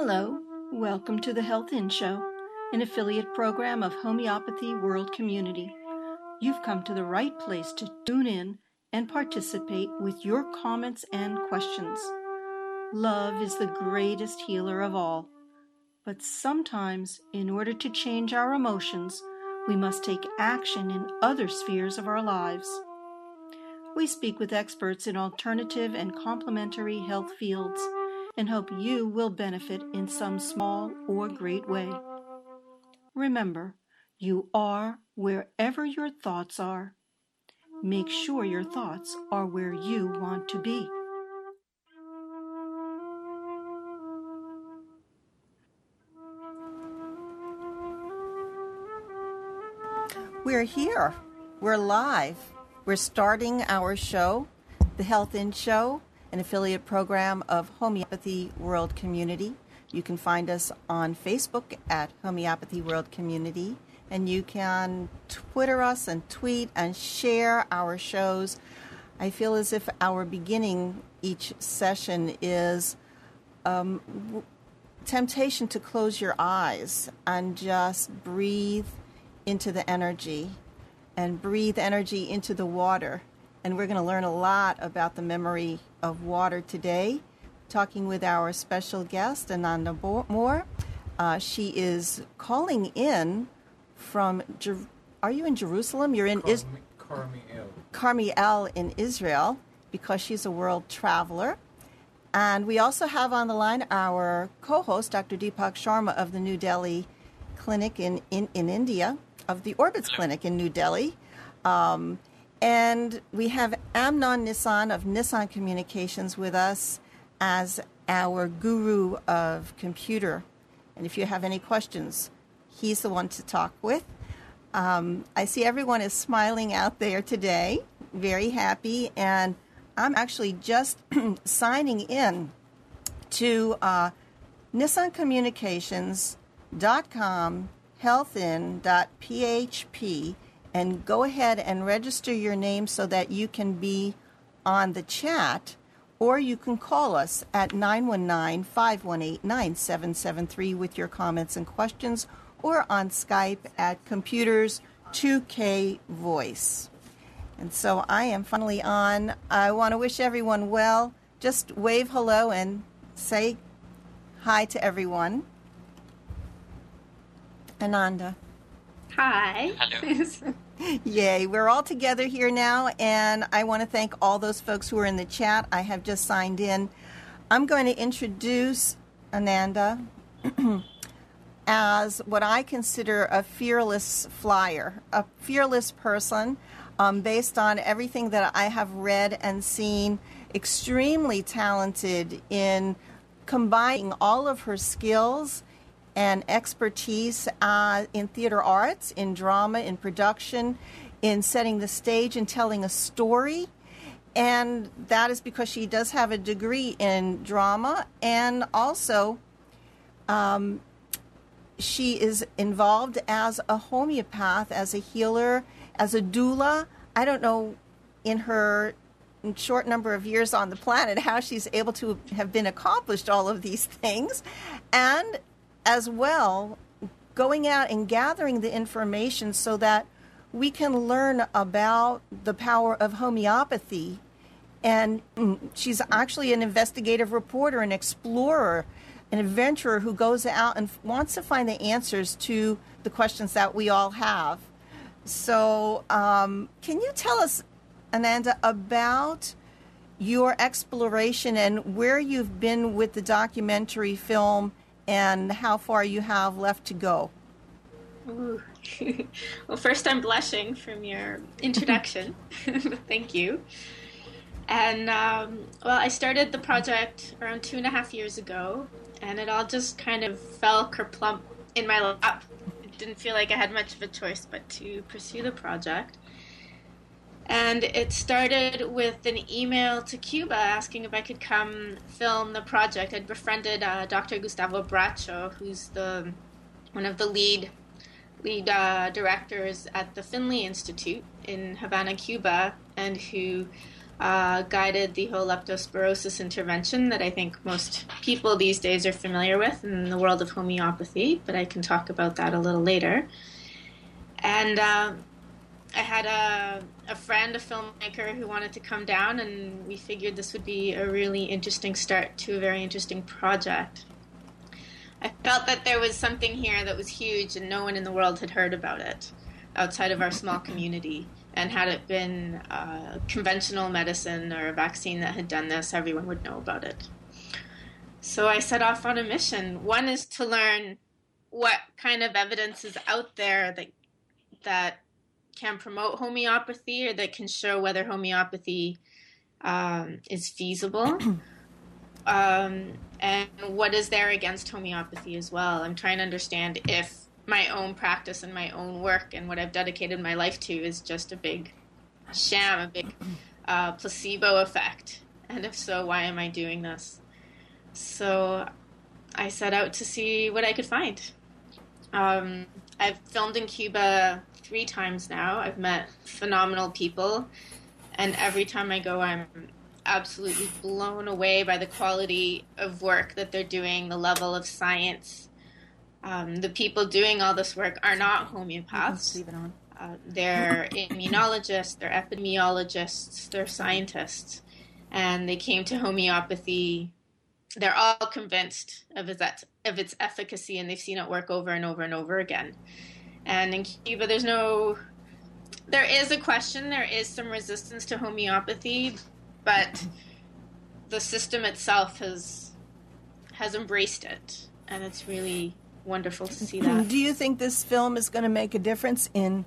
Hello, welcome to the Health In Show, an affiliate program of Homeopathy World Community. You've come to the right place to tune in and participate with your comments and questions. Love is the greatest healer of all, but sometimes, in order to change our emotions, we must take action in other spheres of our lives. We speak with experts in alternative and complementary health fields and hope you will benefit in some small or great way. Remember, you are wherever your thoughts are. Make sure your thoughts are where you want to be. We're here. We're live. We're starting our show, the Health In Show, an affiliate program of Homeopathy World Community. You can find us on Facebook at Homeopathy World Community, and you can Twitter us and tweet and share our shows. I feel as if our beginning each session is temptation to close your eyes and just breathe into the energy and breathe energy into the water. And we're going to learn a lot about the memory of water today, talking with our special guest, Ananda Moore. She is calling in from, are you in Jerusalem? You're in Carmiel in Israel, because she's a world traveler. And we also have on the line our co-host, Dr. Deepak Sharma of the New Delhi Clinic in India, of the Orbits Clinic in New Delhi. And we have Amnon Nissan of Nissan Communications with us as our guru of computer. And if you have any questions, he's the one to talk with. I see everyone is smiling out there today, very happy. And I'm actually just signing in to nissancommunications.com, healthin.php, and go ahead and register your name so that you can be on the chat, or you can call us at 919-518-9773 with your comments and questions, or on Skype at Computers 2K Voice. And so I am finally on. I want to wish everyone well. Just wave hello and say hi to everyone. Ananda. Hi. Hello. Yay, we're all together here now, and I want to thank all those folks who are in the chat. I have just signed in. I'm going to introduce Ananda as what I consider a fearless flyer, a fearless person, based on everything that I have read and seen, extremely talented in combining all of her skills and expertise in theater arts, in drama, in production, in setting the stage and telling a story. And that is because she does have a degree in drama, and also she is involved as a homeopath, as a healer, as a doula. I don't know, in her short number of years on the planet, how she's able to have been accomplished all of these things. And as well, going out and gathering the information so that we can learn about the power of homeopathy. And she's actually an investigative reporter, an explorer, an adventurer who goes out and wants to find the answers to the questions that we all have. So can you tell us, Ananda, about your exploration and where you've been with the documentary film and how far you have left to go? Ooh. Well, first, I'm blushing from your introduction. Thank you. And, well, I started the project around 2.5 years ago, and it all just kind of fell kerplump in my lap. It didn't feel like I had much of a choice but to pursue the project. And it started with an email to Cuba asking if I could come film the project. I'd befriended Dr. Gustavo Bracho, who's one of the lead directors at the Finley Institute in Havana, Cuba, and who guided the whole leptospirosis intervention that I think most people these days are familiar with in the world of homeopathy, but I can talk about that a little later. And I had a friend, a filmmaker, who wanted to come down, and we figured this would be a really interesting start to a very interesting project. I felt that there was something here that was huge and no one in the world had heard about it outside of our small community. And had it been conventional medicine or a vaccine that had done this, everyone would know about it. So I set off on a mission. One is to learn what kind of evidence is out there that can promote homeopathy or that can show whether homeopathy is feasible. And what is there against homeopathy as well. I'm trying to understand if my own practice and my own work and what I've dedicated my life to is just a big sham, a big placebo effect. And if so, why am I doing this? So I set out to see what I could find. I've filmed in Cuba 3 times now. I've met phenomenal people. And every time I go, I'm absolutely blown away by the quality of work that they're doing, the level of science. The people doing all this work are not homeopaths. Leave it on. They're immunologists, they're epidemiologists, they're scientists. And they came to homeopathy. They're all convinced of its efficacy, and they've seen it work over and over and over again. And in Cuba, there is a question, there is some resistance to homeopathy, but the system itself has embraced it, and it's really wonderful to see that. Do you think this film is going to make a difference in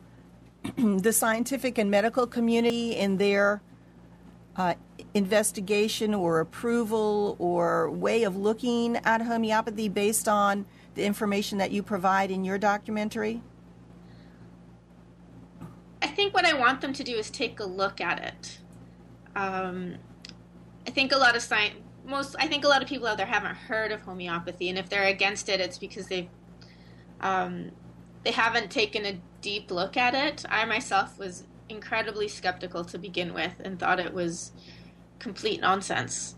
the scientific and medical community in their investigation or approval or way of looking at homeopathy based on the information that you provide in your documentary? I think what I want them to do is take a look at it. I think a lot of people out there haven't heard of homeopathy, and if they're against it, it's because they haven't taken a deep look at it. I myself was incredibly skeptical to begin with and thought it was complete nonsense.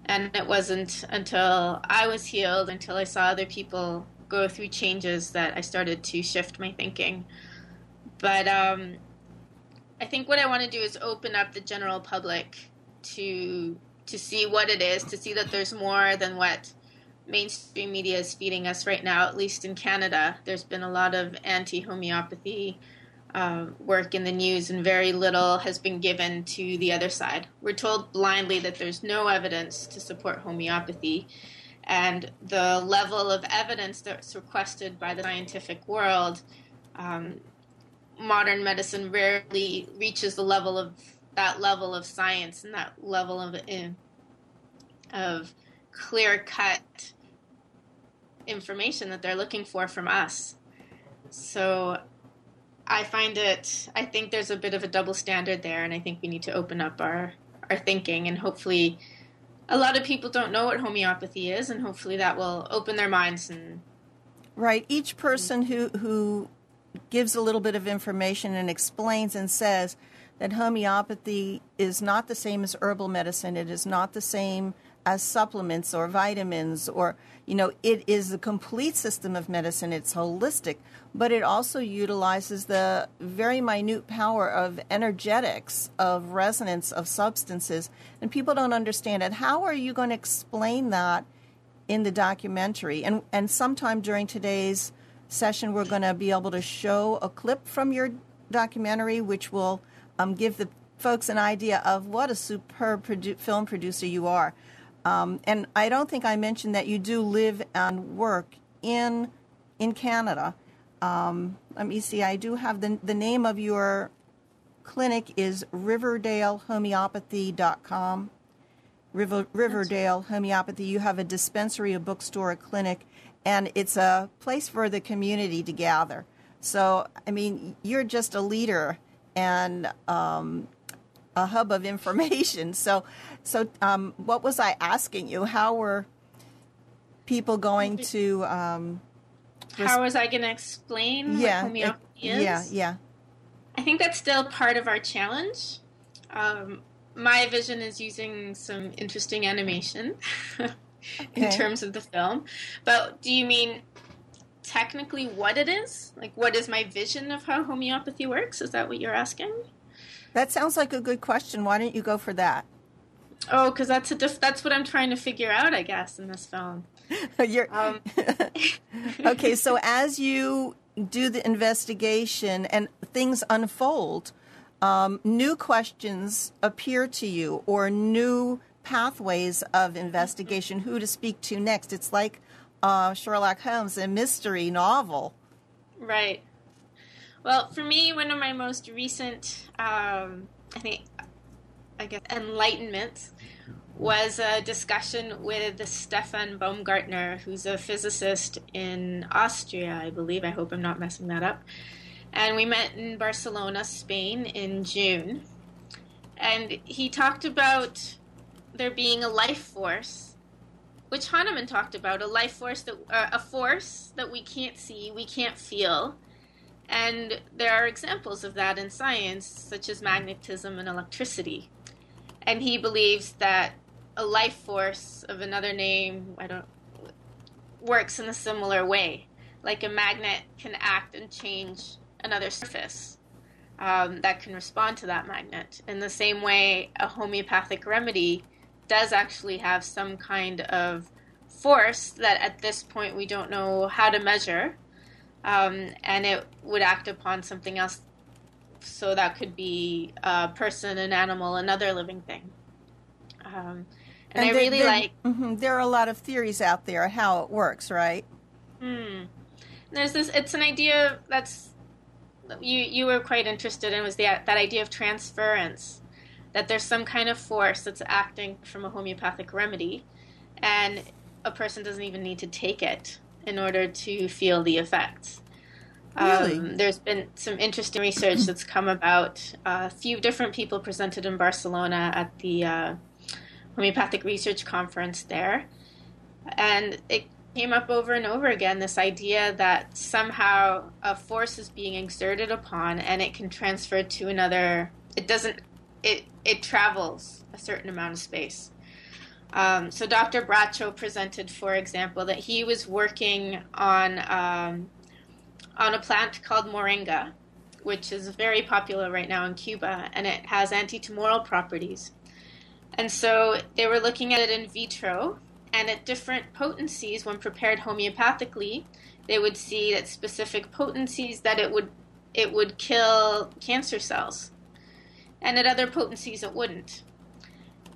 And it wasn't until I was healed, until I saw other people go through changes, that I started to shift my thinking. But I think what I want to do is open up the general public to see what it is, to see that there's more than what mainstream media is feeding us right now, at least in Canada. There's been a lot of anti-homeopathy work in the news, and very little has been given to the other side. We're told blindly that there's no evidence to support homeopathy, and the level of evidence that's requested by the scientific world, modern medicine rarely reaches that level of science and that level of clear-cut information that they're looking for from us. So I think there's a bit of a double standard there, and I think we need to open up our thinking, and hopefully a lot of people don't know what homeopathy is, and hopefully that will open their minds. And right, each person who gives a little bit of information and explains and says that homeopathy is not the same as herbal medicine, it is not the same as supplements or vitamins, or, it is a complete system of medicine. It's holistic, but it also utilizes the very minute power of energetics, of resonance, of substances, and people don't understand it. How are you going to explain that in the documentary? And sometime during today's session, we're going to be able to show a clip from your documentary, which will give the folks an idea of what a superb film producer you are. And I don't think I mentioned that you do live and work in Canada. Let me see. I do have the name of your clinic is riverdalehomeopathy.com. Riverdale Homeopathy. You have a dispensary, a bookstore, a clinic, and it's a place for the community to gather. So, you're just a leader and a hub of information. So, what was I asking you? How were people going to? How was I going to explain what homeopathy is? Yeah. I think that's still part of our challenge. my vision is using some interesting animation in terms of the film. But do you mean technically what it is? Like, what is my vision of how homeopathy works? Is that what you're asking? That sounds like a good question. Why don't you go for that? Oh, because that's what I'm trying to figure out, I guess, in this film. Okay, so as you do the investigation and things unfold, new questions appear to you or new pathways of investigation, who to speak to next. It's like Sherlock Holmes, a mystery novel. Right. Well, for me, one of my most recent, I guess, enlightenments was a discussion with Stefan Baumgartner, who's a physicist in Austria, I believe. I hope I'm not messing that up. And we met in Barcelona, Spain, in June. And he talked about there being a life force, which Hahnemann talked about, a force that we can't see, we can't feel. And there are examples of that in science, such as magnetism and electricity. And he believes that a life force of another name, works in a similar way. Like a magnet can act and change another surface that can respond to that magnet. In the same way, a homeopathic remedy does actually have some kind of force that at this point we don't know how to measure, and it would act upon something else. So that could be a person, an animal, another living thing. And I really like... There are a lot of theories out there how it works, right? There's this, it's an idea that's, you were quite interested in, was that idea of transference, that there's some kind of force that's acting from a homeopathic remedy, and a person doesn't even need to take it in order to feel the effects. Really? There's been some interesting research that's come about. A few different people presented in Barcelona at the Homeopathic Research Conference there. And it came up over and over again, this idea that somehow a force is being exerted upon and it can transfer to another. It travels a certain amount of space. So Dr. Bracho presented, for example, that he was working on a plant called moringa, which is very popular right now in Cuba, and it has antitumoral properties. And so they were looking at it in vitro, and at different potencies, when prepared homeopathically, they would see at specific potencies that it would kill cancer cells, and at other potencies it wouldn't.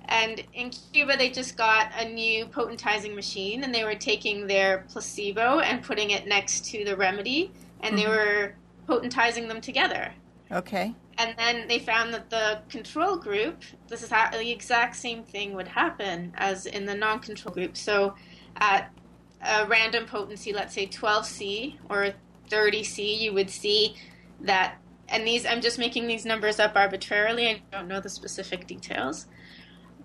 And in Cuba, they just got a new potentizing machine, and they were taking their placebo and putting it next to the remedy, and they were potentizing them together. Okay. And then they found that the control group, this is how the exact same thing would happen as in the non-control group. So at a random potency, let's say 12C or 30C, you would see that, and these, I'm just making these numbers up arbitrarily, I don't know the specific details,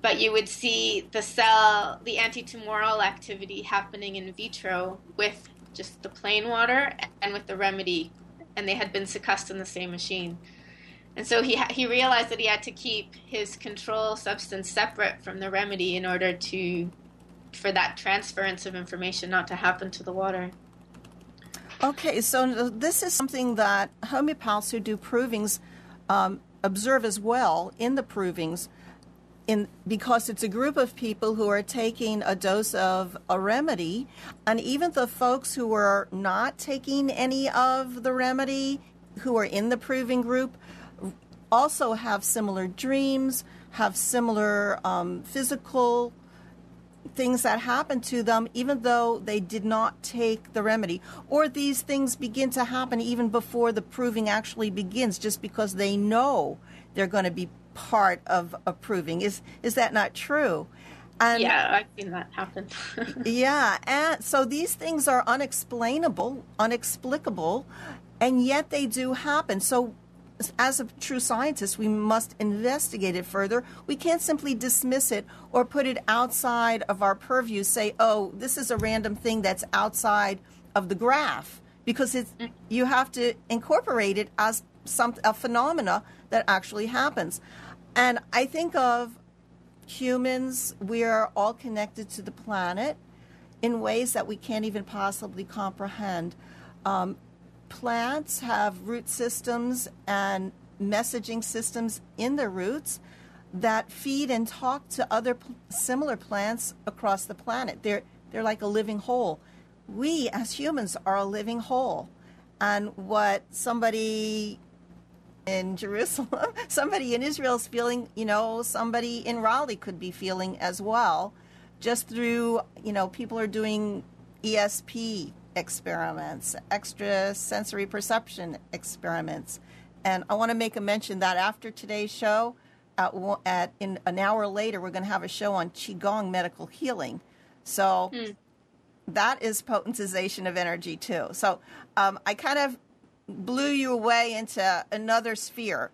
but you would see the cell, the antitumoral activity happening in vitro with just the plain water and with the remedy, and they had been succussed in the same machine. And so he realized that he had to keep his control substance separate from the remedy in order for that transference of information not to happen to the water. Okay, so this is something that homeopaths who do provings observe as well in the provings, because it's a group of people who are taking a dose of a remedy, and even the folks who are not taking any of the remedy, who are in the proving group, also have similar dreams, have similar physical things that happen to them, even though they did not take the remedy. Or these things begin to happen even before the proving actually begins, just because they know they're going to be part of a proving. Is that not true? And, yeah, I've seen that happen. Yeah, and so these things are unexplainable, inexplicable, and yet they do happen. So as a true scientist, we must investigate it further. We can't simply dismiss it or put it outside of our purview, say, oh, this is a random thing that's outside of the graph, because you have to incorporate it as a phenomena that actually happens. And I think of humans, we are all connected to the planet in ways that we can't even possibly comprehend. Plants have root systems and messaging systems in their roots that feed and talk to other similar plants across the planet. They're like a living whole. We as humans are a living whole. And what somebody in Jerusalem, somebody in Israel is feeling, somebody in Raleigh could be feeling as well, just through, people are doing ESP experiments, extrasensory perception experiments. And I want to make a mention that after today's show, in an hour later, we're going to have a show on Qigong medical healing. So that is potentization of energy too. So I kind of blew you away into another sphere.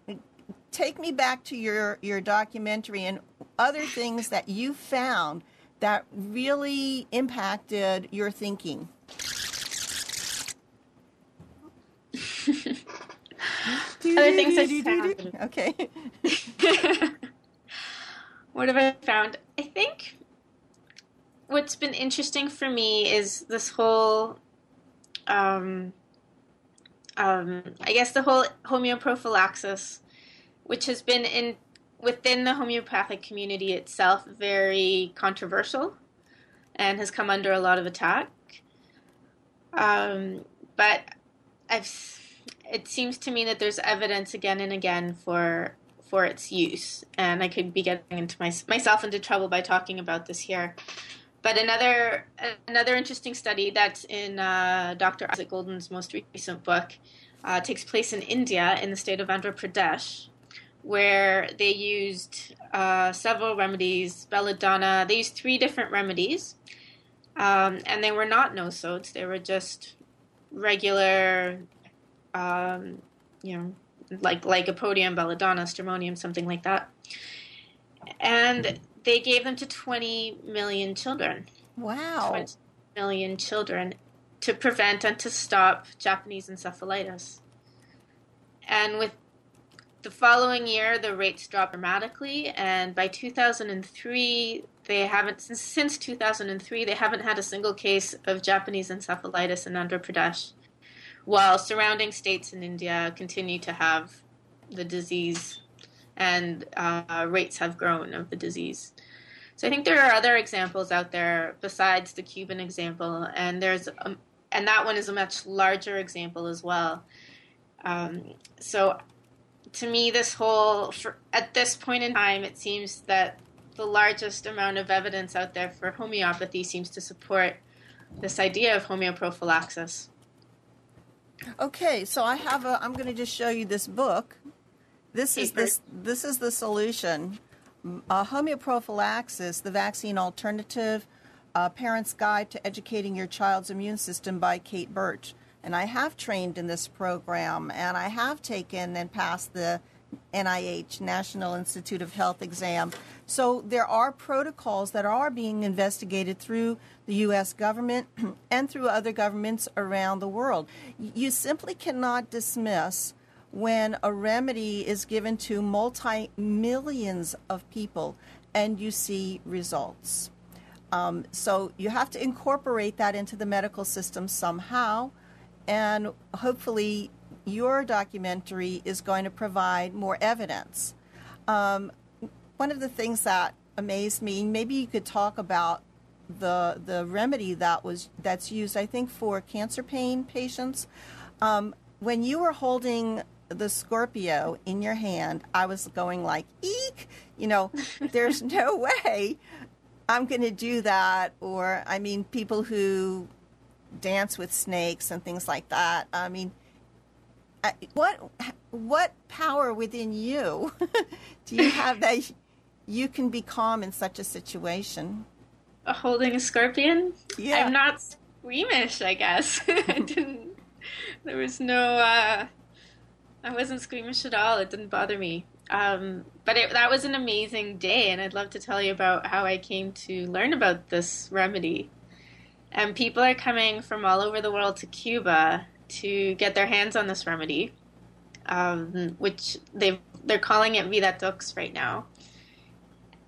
Take me back to your documentary and other things that you found that really impacted your thinking. Other things I found. Okay. What have I found? I think what's been interesting for me is this whole, I guess the whole homeoprophylaxis, which has been within the homeopathic community itself very controversial and has come under a lot of attack. But it seems to me that there's evidence again and again for its use, and I could be getting into myself into trouble by talking about this here. But another interesting study that's in Dr. Isaac Golden's most recent book takes place in India, in the state of Andhra Pradesh, where they used several remedies, belladonna. They used 3 different remedies, and they were not no-sodes. They were just regular, like lycopodium, belladonna, stramonium, something like that. And they gave them to 20 million children. Wow. 20 million children to prevent and to stop Japanese encephalitis. And with the following year, the rates dropped dramatically. And by 2003, since 2003, they haven't had a single case of Japanese encephalitis in Andhra Pradesh, while surrounding states in India continue to have the disease, and rates have grown of the disease. So I think there are other examples out there besides the Cuban example, and and that one is a much larger example as well. So to me, at this point in time, it seems that the largest amount of evidence out there for homeopathy seems to support this idea of homeoprophylaxis. Okay, so I'm going to just show you this book. This is the solution. Homeoprophylaxis, the Vaccine Alternative, Parent's Guide to Educating Your Child's Immune System by Kate Birch. And I have trained in this program, and I have taken and passed the NIH, National Institute of Health exam. So there are protocols that are being investigated through the U.S. government and through other governments around the world. You simply cannot dismiss when a remedy is given to multi-millions of people and you see results. So you have to incorporate that into the medical system somehow, and hopefully your documentary is going to provide more evidence. One of the things that amazed me, maybe you could talk about the remedy that's used, I think, for cancer pain patients. When you were holding the Scorpio in your hand, I was going like, eek, there's no way I'm going to do that. Or, I mean, people who dance with snakes and things like that. I mean, what power within you do you have that you can be calm in such a situation? Holding a scorpion? Yeah. I'm not squeamish, I guess. There was no, I wasn't squeamish at all. It didn't bother me. But that was an amazing day, and I'd love to tell you about how I came to learn about this remedy. And people are coming from all over the world to Cuba to get their hands on this remedy, which they've they're calling it Vidatox right now.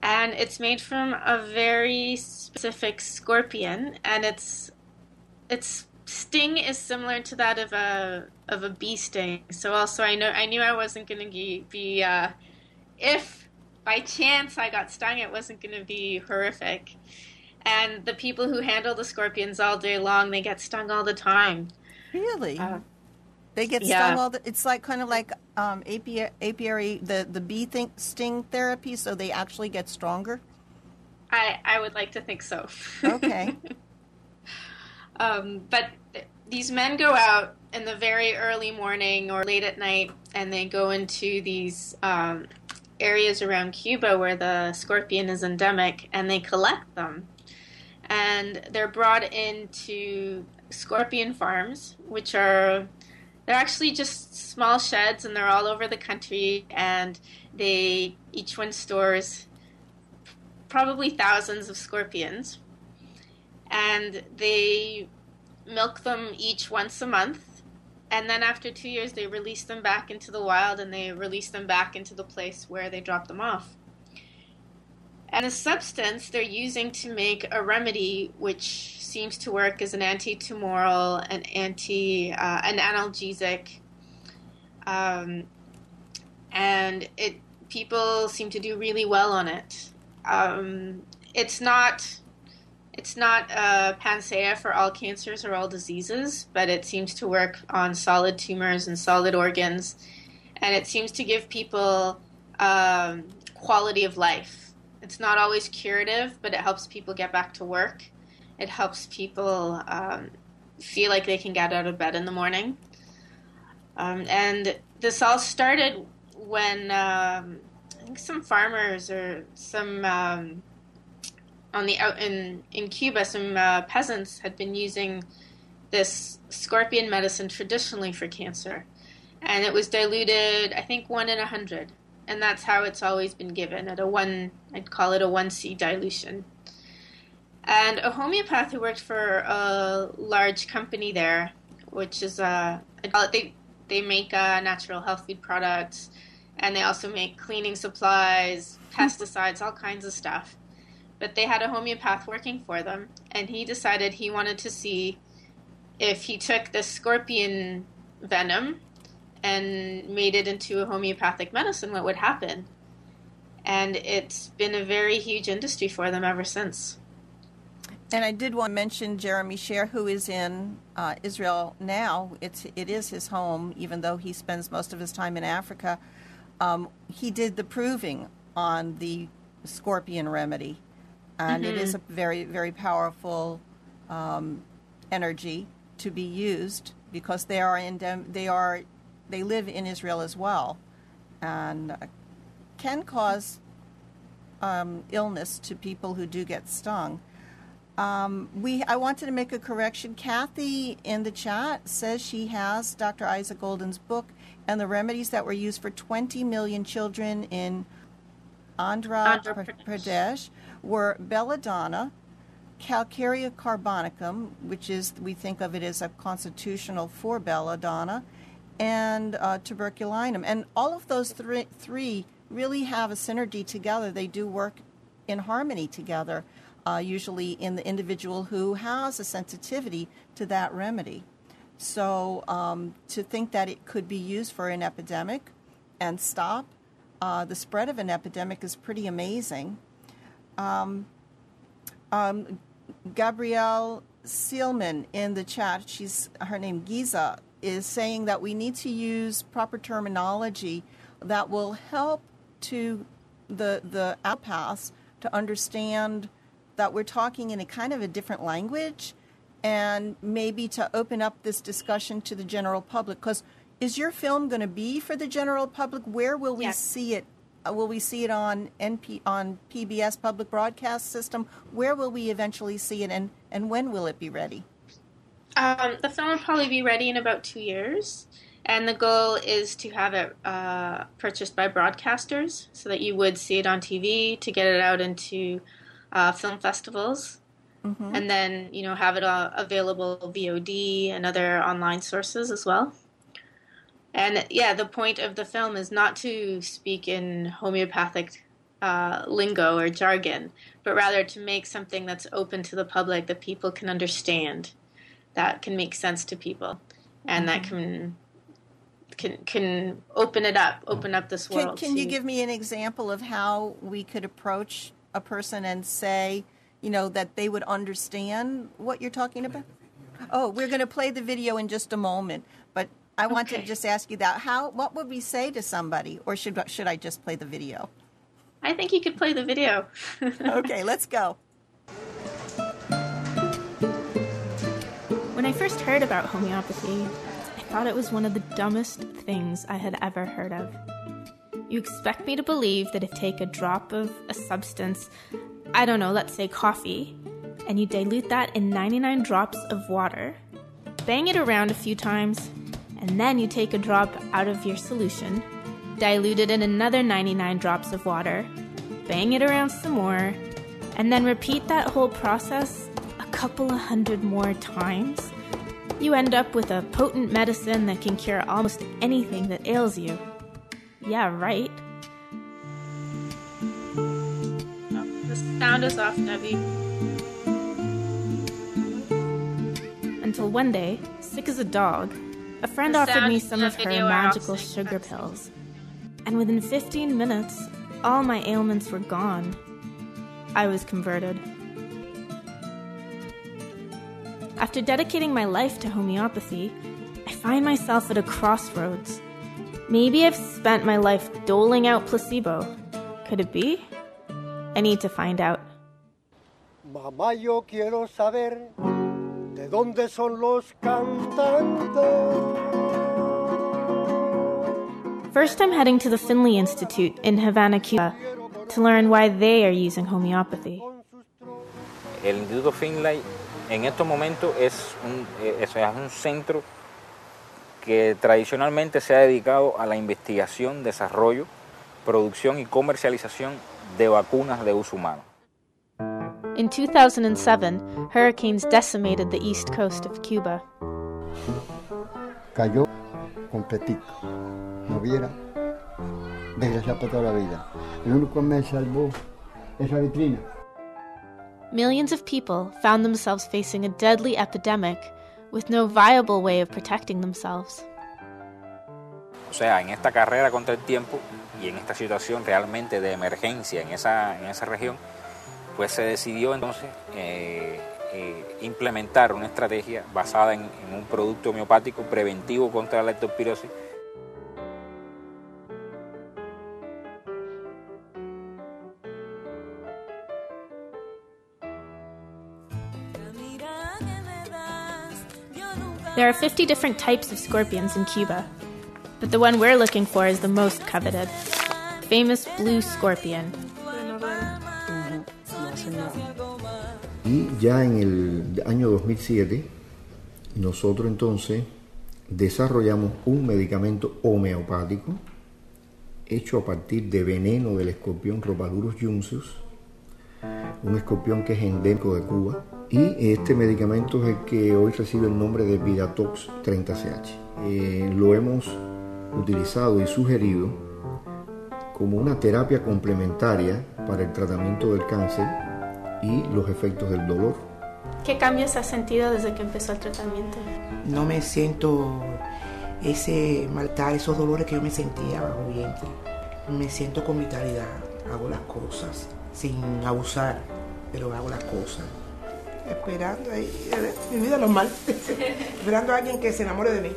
And it's made from a very specific scorpion, and its sting is similar to that of a bee sting. So also I knew I wasn't going to be if by chance I got stung, it wasn't going to be horrific. And the people who handle the scorpions all day long, they get stung all the time. Really? They get Yeah. stung it's like kind of like apiary, the bee sting therapy, so they actually get stronger? I would like to think so. Okay. But these men go out in the very early morning or late at night, and they go into these areas around Cuba where the scorpion is endemic, and they collect them. And they're brought into scorpion farms, they're actually just small sheds, and they're all over the country, and each one stores probably thousands of scorpions, and they milk them each once a month, and then after 2 years they release them back into the wild, and they release them back into the place where they dropped them off. And the substance they're using to make a remedy which seems to work as an anti-tumoral, an analgesic, and people seem to do really well on it. It's not a panacea for all cancers or all diseases, but it seems to work on solid tumors and solid organs, and it seems to give people quality of life. It's not always curative, but it helps people get back to work. It helps people feel like they can get out of bed in the morning. And this all started when I think some farmers or some in Cuba, some peasants had been using this scorpion medicine traditionally for cancer, and it was diluted, I think, 1 in 100, and that's how it's always been given at I'd call it a 1C dilution. And a homeopath who worked for a large company there, which is they make natural health food products, and they also make cleaning supplies, pesticides, all kinds of stuff. But they had a homeopath working for them, and he decided he wanted to see if he took the scorpion venom and made it into a homeopathic medicine, what would happen. And it's been a very huge industry for them ever since. And I did want to mention Jeremy Sher, who is in Israel now. It is his home, even though he spends most of his time in Africa. He did the proving on the scorpion remedy, and it is a very, very powerful energy to be used because they live in Israel as well, and can cause illness to people who do get stung. I wanted to make a correction. Kathy in the chat says she has Dr. Isaac Golden's book and the remedies that were used for 20 million children in Andhra Pradesh were belladonna, calcarea carbonicum, which is, we think of it as a constitutional for belladonna, and tuberculinum. And all of those three really have a synergy together. They do work in harmony together, usually in the individual who has a sensitivity to that remedy. So to think that it could be used for an epidemic and stop the spread of an epidemic is pretty amazing. Gabrielle Seelman in the chat, her name Giza, is saying that we need to use proper terminology that will help to the allopaths to understand that we're talking in a kind of a different language, and maybe to open up this discussion to the general public. Because is your film going to be for the general public? Where will we see it? Will we see it on on PBS Public Broadcast System? Where will we eventually see it, and when will it be ready? The film will probably be ready in about 2 years, and the goal is to have it purchased by broadcasters so that you would see it on TV, to get it out into film festivals, and then have it available VOD and other online sources as well. And yeah, the point of the film is not to speak in homeopathic lingo or jargon, but rather to make something that's open to the public that people can understand, that can make sense to people, and that can open up this world. Can you give me an example of how we could approach a person and say, that they would understand what you're talking about? Oh, we're going to play the video in just a moment, but I want to just ask you that. What would we say to somebody, or should I just play the video? I think you could play the video. Okay, let's go. When I first heard about homeopathy, I thought it was one of the dumbest things I had ever heard of. You expect me to believe that if you take a drop of a substance, I don't know, let's say coffee, and you dilute that in 99 drops of water, bang it around a few times, and then you take a drop out of your solution, dilute it in another 99 drops of water, bang it around some more, and then repeat that whole process a couple of hundred more times, you end up with a potent medicine that can cure almost anything that ails you. Yeah, right? Oh, the sound is off, Debbie. Until one day, sick as a dog, a friend offered me some of her magical sugar pills. And within 15 minutes, all my ailments were gone. I was converted. After dedicating my life to homeopathy, I find myself at a crossroads. Maybe I've spent my life doling out placebo. Could it be? I need to find out. Mamá, yo quiero saber de dónde son los cantantes. First, I'm heading to the Finley Institute in Havana, Cuba, to learn why they are using homeopathy. El Instituto Finlay en estos momentos es un centro que tradicionalmente se ha dedicado a la investigación, desarrollo, producción y comercialización de vacunas de uso humano. In 2007, hurricanes decimated the east coast of Cuba. Cayó completico. No hubiera desgraciado para toda la vida. El único que me salvó es la vitrina. Millions of people found themselves facing a deadly epidemic with no viable way of protecting themselves. O sea, en esta carrera contra el tiempo y en esta situación realmente de emergencia en esa región, pues se decidió entonces implementar una estrategia basada en un producto homeopático preventivo contra la leptospirosis. There are 50 different types of scorpions in Cuba, but the one we're looking for is the most coveted, famous blue scorpion. Y ya en el año 2007, nosotros entonces desarrollamos un medicamento homeopático hecho a partir de veneno del escorpión Rhopalurus juncus, un escorpión que es endémico de Cuba, y este medicamento es el que hoy recibe el nombre de Vidatox 30CH. Lo hemos utilizado y sugerido como una terapia complementaria para el tratamiento del cáncer y los efectos del dolor. ¿Qué cambios has sentido desde que empezó el tratamiento? No me siento ese malestar, esos dolores que yo me sentía bajo vientre. Me siento con vitalidad, hago las cosas sin abusar, pero hago las cosas. Esperando ahí, mi vida normal, esperando a alguien que se enamore de mí.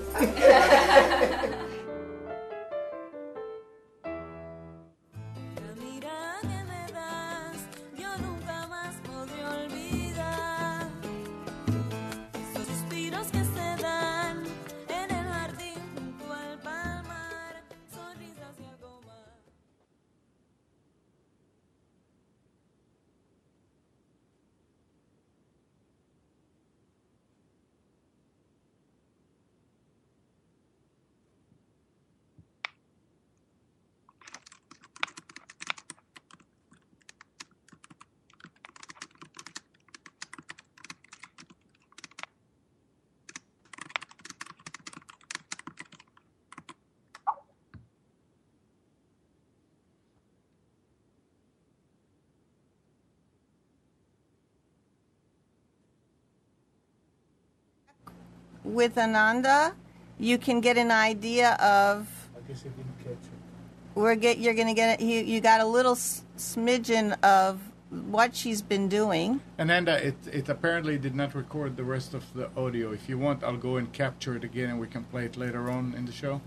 with Ananda, you can get an idea of. I guess I didn't catch it. You're going to get you got a little smidgen of what she's been doing. Ananda, it apparently did not record the rest of the audio. If you want, I'll go and capture it again, and we can play it later on in the show.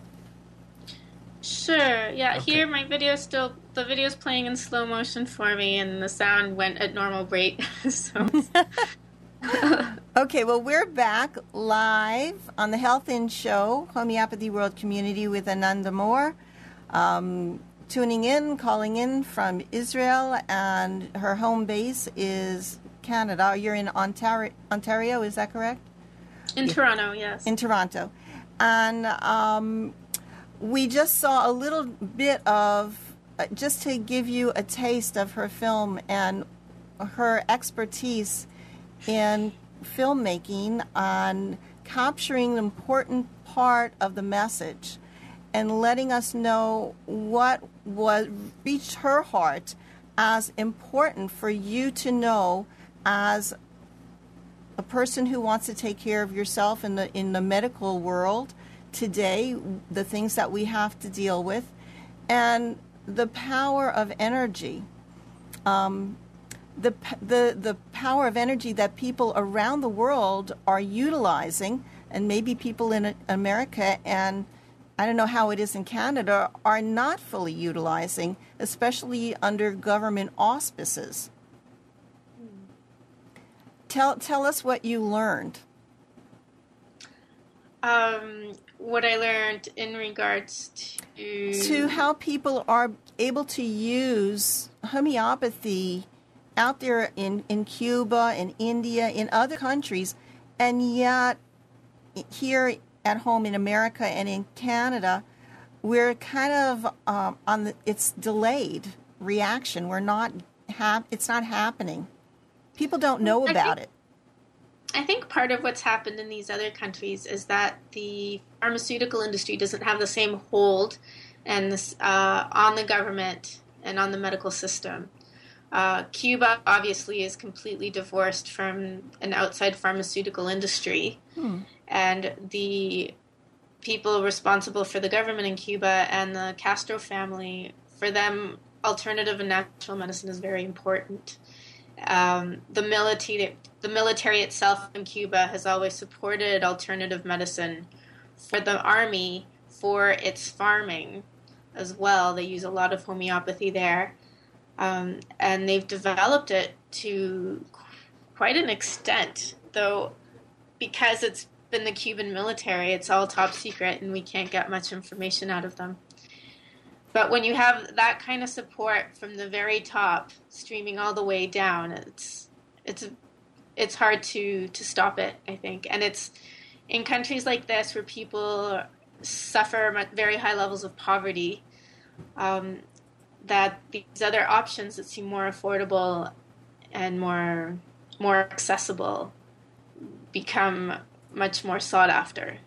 Sure. Yeah. Okay. Here, the video's playing in slow motion for me, and the sound went at normal rate. So. Okay, well, we're back live on the Health In Show, Homeopathy World Community with Ananda Moore. Tuning in, calling in from Israel, and her home base is Canada. You're in Ontario, is that correct? In Toronto, yes. In Toronto. And we just saw a little bit of, just to give you a taste of her film and her expertise in filmmaking on capturing an important part of the message and letting us know what reached her heart as important for you to know as a person who wants to take care of yourself in the medical world today, the things that we have to deal with, and the power of energy. The power of energy that people around the world are utilizing, and maybe people in America, and I don't know how it is in Canada, are not fully utilizing, especially under government auspices. Tell us what you learned. What I learned in regards to how people are able to use homeopathy out there in Cuba, in India, in other countries, and yet here at home in America and in Canada, we're kind of it's delayed reaction. It's not happening. People don't know about it. I think part of what's happened in these other countries is that the pharmaceutical industry doesn't have the same hold and on the government and on the medical system. Cuba obviously is completely divorced from an outside pharmaceutical industry, and the people responsible for the government in Cuba and the Castro family, for them, alternative and natural medicine is very important. The military itself in Cuba has always supported alternative medicine for the army, for its farming as well. They use a lot of homeopathy there. And they've developed it to quite an extent, though because it's been the Cuban military, it's all top secret and we can't get much information out of them. But when you have that kind of support from the very top, streaming all the way down, it's hard to stop it, I think. And it's in countries like this where people suffer very high levels of poverty, that these other options that seem more affordable and more accessible become much more sought after.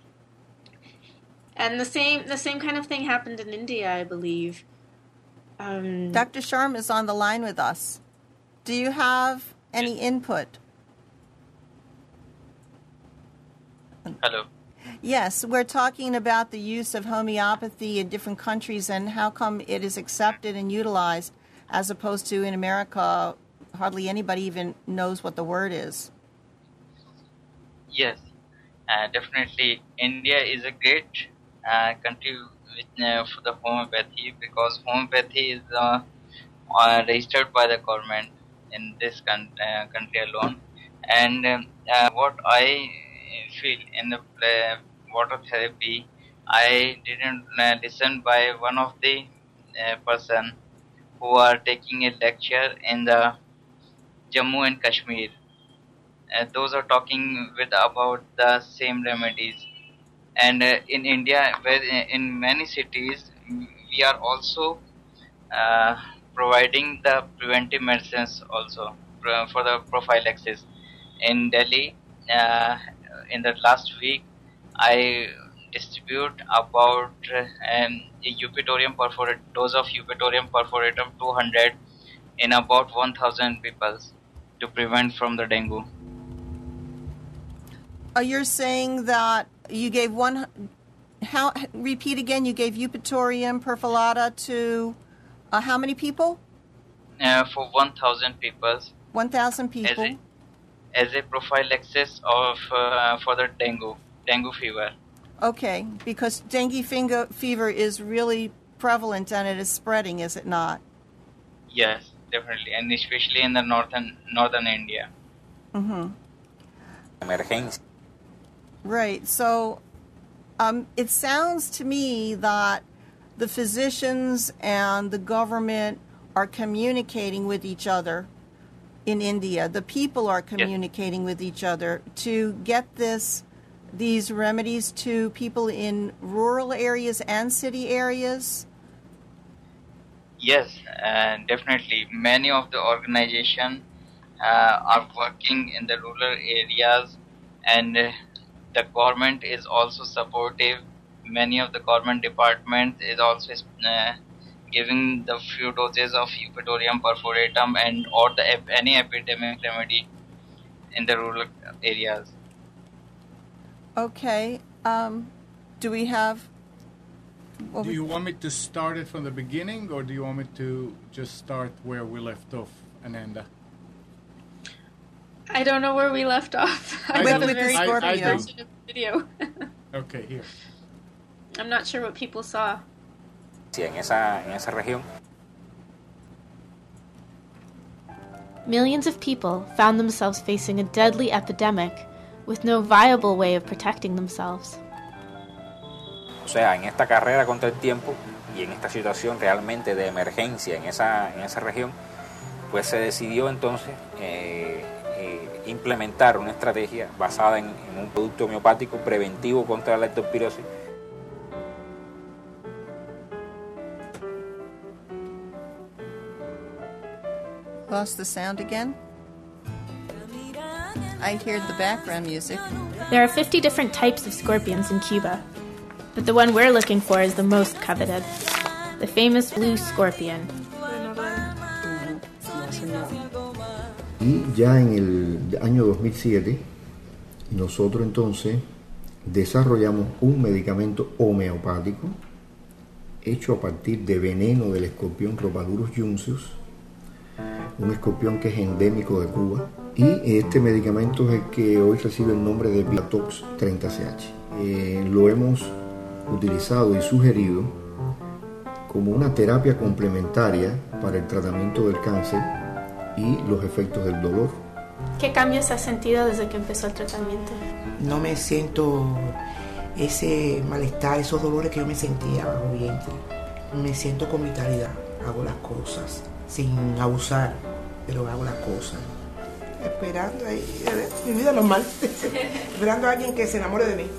And the same kind of thing happened in India, I believe. Dr. Sharma is on the line with us. Do you have any input? Hello. Yes, we're talking about the use of homeopathy in different countries and how come it is accepted and utilized as opposed to in America, hardly anybody even knows what the word is. Yes, definitely. India is a great country for the homeopathy, because homeopathy is registered by the government in this country alone. And what I feel in the water therapy, I didn't listen by one of the person who are taking a lecture in the Jammu and Kashmir. Those are talking about the same remedies. And in India, where in many cities, we are also providing the preventive medicines also for the prophylaxis. In Delhi, in the last week, I distribute about a Eupatorium perforatum, dose of Eupatorium perforatum 200 in about 1,000 people to prevent from the dengue. You're saying that you gave one. How? Repeat again. You gave Eupatorium perfilata to how many people? For 1,000 people. 1,000 people. As a prophylaxis of for the dengue fever. Okay, because dengue fever is really prevalent and it is spreading, is it not? Yes, definitely, and especially in the northern India. Mm-hmm. Emergencia. Right. So it sounds to me that the physicians and the government are communicating with each other in India. The people are communicating with each other to get these remedies to people in rural areas and city areas. Yes, definitely. Many of the organizations are working in the rural areas, and the government is also supportive. Many of the government departments is also giving the few doses of Eupatorium perforatum and or any epidemic remedy in the rural areas. Okay. Do we have... Do you want me to start it from the beginning, or do you want me to just start where we left off, Ananda? I don't know where we left off. With the Scorpio. Version of the video. Okay, here. I'm not sure what people saw. En esa región. Millions of people found themselves facing a deadly epidemic with no viable way of protecting themselves. O sea, en esta carrera contra el tiempo y en esta situación realmente de emergencia en esa región, pues se decidió entonces implementar una estrategia basada en un producto homeopático preventivo contra la leptospirosis. Lost the sound again? I hear the background music. There are 50 different types of scorpions in Cuba, but the one we're looking for is the most coveted, the famous blue scorpion. Y ya en el año 2007, nosotros entonces desarrollamos un medicamento homeopático hecho a partir de veneno del escorpión Rhopalurus juncus, un escorpión que es endémico de Cuba, y este medicamento es el que hoy recibe el nombre de Vitox 30CH. Lo hemos utilizado y sugerido como una terapia complementaria para el tratamiento del cáncer y los efectos del dolor. ¿Qué cambios has sentido desde que empezó el tratamiento? No me siento ese malestar, esos dolores que yo me sentía bajo vientre. Me siento con vitalidad, hago las cosas sin abusar, pero hago las cosas. Esperando ahí, mi vida normal, esperando a alguien que se enamore de mí.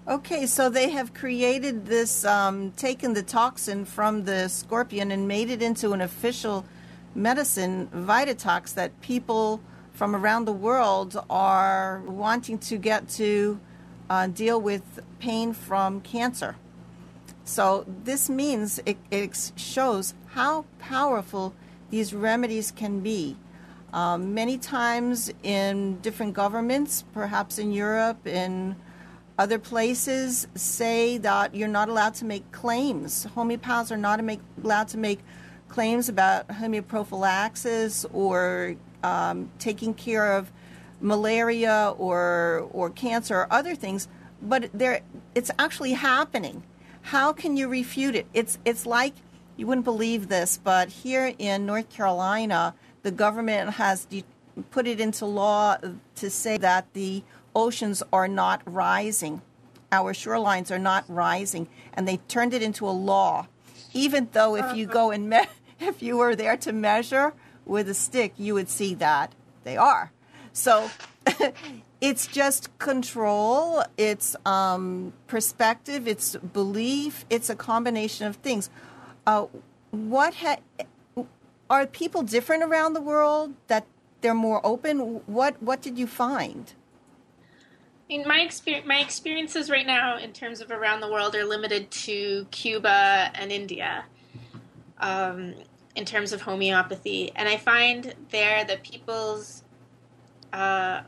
Okay, so they have created this, taken the toxin from the scorpion and made it into an official medicine, Vitatox, that people from around the world are wanting to get to deal with pain from cancer. So this means it shows how powerful these remedies can be. Many times in different governments, perhaps in Europe, in other places, say that you're not allowed to make claims. Homeopaths are not allowed to make claims about homeoprophylaxis or taking care of malaria or cancer or other things, but it's actually happening. How can you refute it? It's like, you wouldn't believe this, but here in North Carolina, the government has put it into law to say that the oceans are not rising. Our shorelines are not rising, and they turned it into a law. Even though if you go and if you were there to measure with a stick, you would see that they are. So It's just control, it's perspective, it's belief, it's a combination of things. What are people different around the world, that they're more open? What did you find? In my experiences right now in terms of around the world are limited to Cuba and India in terms of homeopathy. And I find there that people are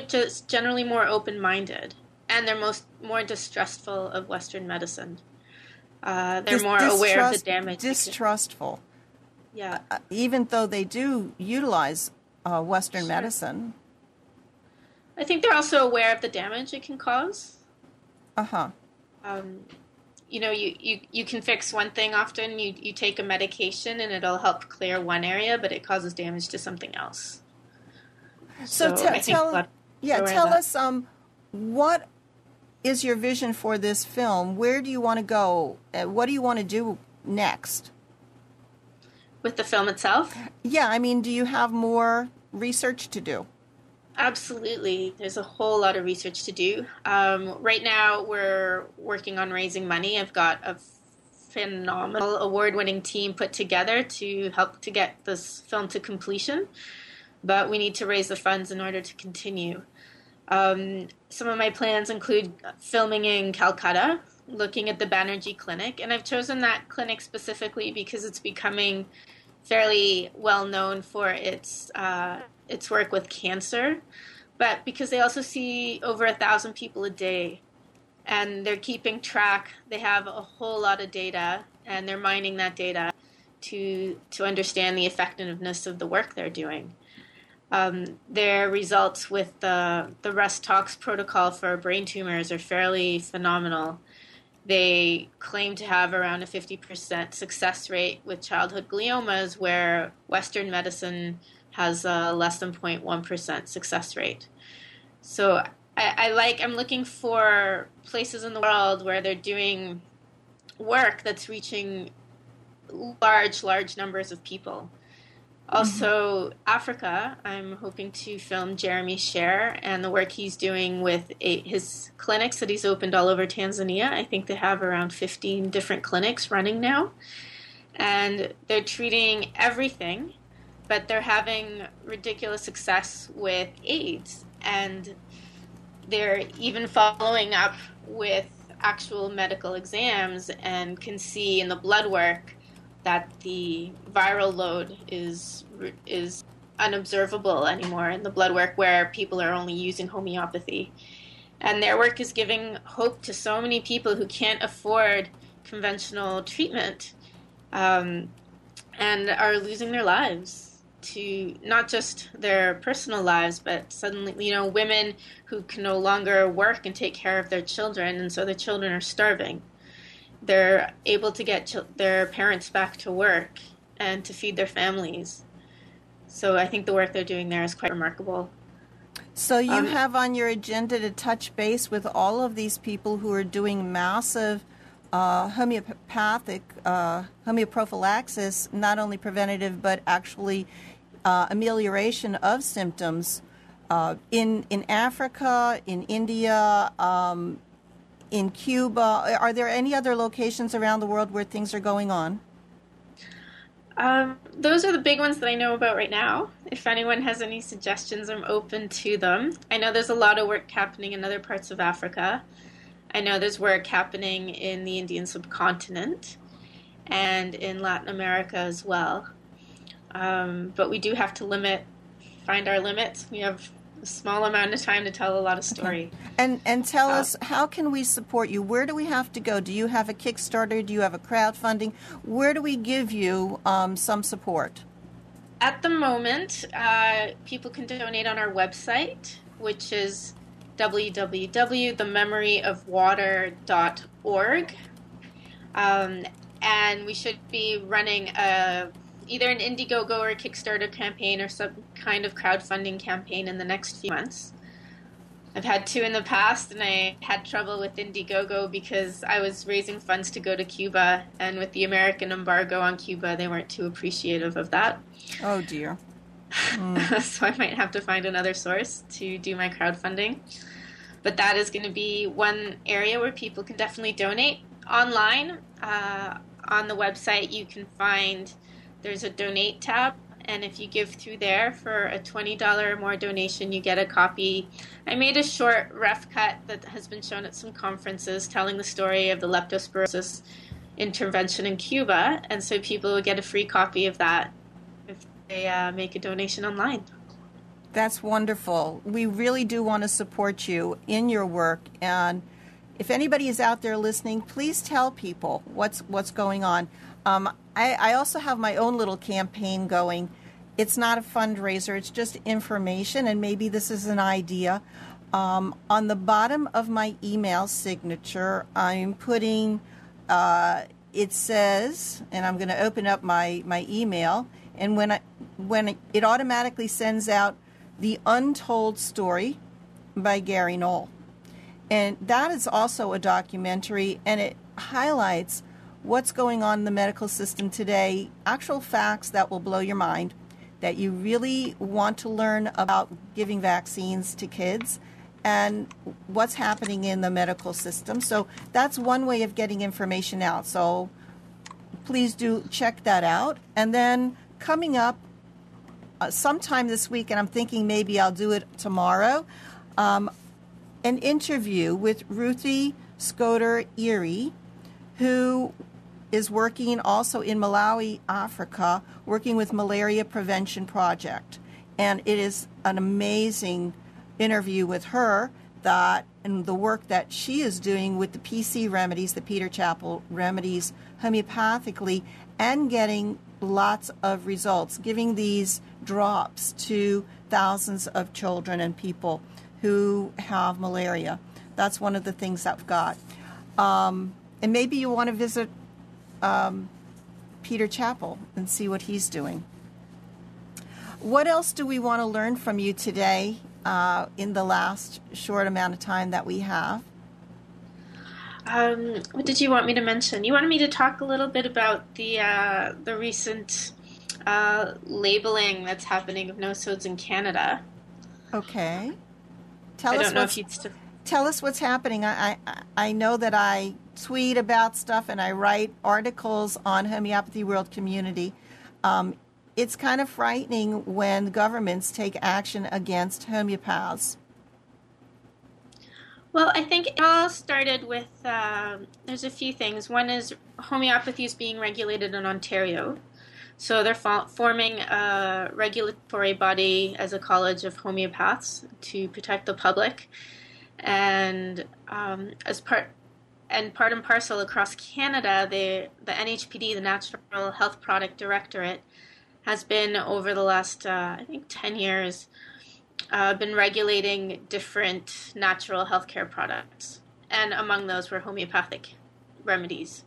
just generally more open-minded, and they're more distrustful of Western medicine. They're more aware of the damage. Distrustful. Yeah. Even though they do utilize Western medicine. I think they're also aware of the damage it can cause. Uh-huh. You can fix one thing often. You take a medication and it'll help clear one area, but it causes damage to something else. So tell us, what is your vision for this film? Where do you want to go? What do you want to do next? With the film itself? Yeah, I mean, do you have more research to do? Absolutely. There's a whole lot of research to do. Right now, we're working on raising money. I've got a phenomenal award-winning team put together to help to get this film to completion. But we need to raise the funds in order to continue. Some of my plans include filming in Calcutta, looking at the Banerjee Clinic. And I've chosen that clinic specifically because it's becoming fairly well known for its work with cancer, but because they also see over 1,000 people a day, and they're keeping track. They have a whole lot of data, and they're mining that data to understand the effectiveness of the work they're doing. Their results with the Rust Tox protocol for brain tumors are fairly phenomenal. They claim to have around a 50% success rate with childhood gliomas, where Western medicine has a less than 0.1% success rate. So I'm looking for places in the world where they're doing work that's reaching large numbers of people. Also, Africa, I'm hoping to film Jeremy Sher and the work he's doing with his clinics that he's opened all over Tanzania. I think they have around 15 different clinics running now. And they're treating everything, but they're having ridiculous success with AIDS. And they're even following up with actual medical exams and can see in the blood work that the viral load is unobservable anymore in the blood work, where people are only using homeopathy. And their work is giving hope to so many people who can't afford conventional treatment and are losing their lives, to not just their personal lives, but suddenly, women who can no longer work and take care of their children, and so their children are starving. They're able to get their parents back to work and to feed their families. So I think the work they're doing there is quite remarkable. So you have on your agenda to touch base with all of these people who are doing massive homeoprophylaxis, not only preventative but actually amelioration of symptoms in Africa, in India, in Cuba. Are there any other locations around the world where things are going on? Those are the big ones that I know about right now. If anyone has any suggestions, I'm open to them. I know there's a lot of work happening in other parts of Africa. I know there's work happening in the Indian subcontinent and in Latin America as well. But we do have to find our limits. We have a small amount of time to tell a lot of story. And tell us, how can we support you? Where do we have to go? Do you have a Kickstarter? Do you have a crowdfunding? Where do we give you some support? At the moment, people can donate on our website, which is www.thememoryofwater.org. And we should be running either an Indiegogo or a Kickstarter campaign or some kind of crowdfunding campaign in the next few months. I've had two in the past, and I had trouble with Indiegogo because I was raising funds to go to Cuba, and with the American embargo on Cuba, they weren't too appreciative of that. Oh, dear. So I might have to find another source to do my crowdfunding. But that is going to be one area where people can definitely donate online. On the website, you can find there's a donate tab, and if you give through there for a $20 or more donation, you get a copy. I made a short rough cut that has been shown at some conferences telling the story of the leptospirosis intervention in Cuba, and so people will get a free copy of that if they make a donation online. That's wonderful. We really do want to support you in your work, and if anybody is out there listening, please tell people what's going on. I also have my own little campaign going. It's not a fundraiser, it's just information, and maybe this is an idea. On the bottom of my email signature, I'm putting, it says, and I'm going to open up my email, and when it automatically sends out The Untold Story by Gary Knoll. And that is also a documentary, and it highlights what's going on in the medical system today, actual facts that will blow your mind, that you really want to learn about giving vaccines to kids and what's happening in the medical system. So that's one way of getting information out. So please do check that out. And then coming up sometime this week, and I'm thinking maybe I'll do it tomorrow, an interview with Ruthie Scoter-Erie, who is working also in Malawi, Africa, working with Malaria Prevention Project. And it is an amazing interview with her and the work that she is doing with the PC remedies, the Peter Chapel remedies, homeopathically, and getting lots of results, giving these drops to thousands of children and people who have malaria. That's one of the things I've got. And maybe you want to visit Peter Chapel and see what he's doing. What else do we want to learn from you today in the last short amount of time that we have? What did you want me to mention? You wanted me to talk a little bit about the recent labeling that's happening of no-sodes in Canada. Okay. Tell us what's happening. I know that I tweet about stuff and I write articles on Homeopathy World Community. It's kind of frightening when governments take action against homeopaths. Well, I think it all started with, there's a few things. One is homeopathy is being regulated in Ontario. So they're forming a regulatory body as a college of homeopaths to protect the public. And as part and parcel across Canada, the NHPD, the Natural Health Product Directorate, has been over the last, I think, 10 years, been regulating different natural healthcare products. And among those were homeopathic remedies.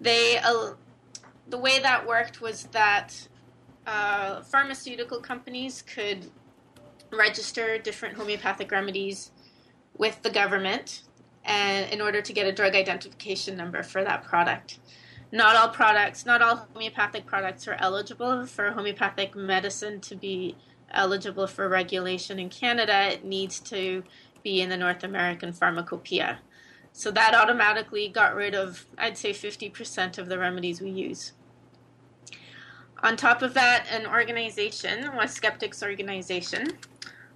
The way that worked was that pharmaceutical companies could register different homeopathic remedies with the government and in order to get a drug identification number for that product. Not all homeopathic products are eligible. For homeopathic medicine to be eligible for regulation in Canada, it needs to be in the North American Pharmacopoeia. So that automatically got rid of, I'd say, 50% of the remedies we use. On top of that, an organization, a skeptics organization,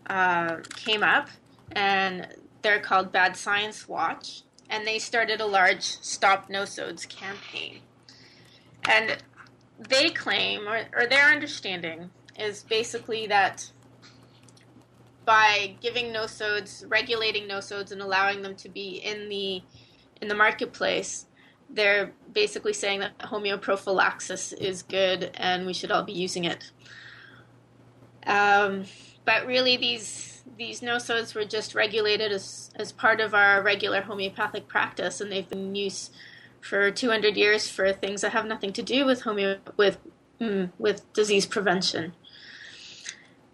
came up, and they're called Bad Science Watch, and they started a large Stop No-Sodes campaign. And they claim, or their understanding, is basically that by giving no-sodes, regulating no-sodes, and allowing them to be in the marketplace, they're basically saying that homeoprophylaxis is good and we should all be using it. But really, these no-sodes were just regulated as part of our regular homeopathic practice, and they've been in use for 200 years for things that have nothing to do with disease prevention.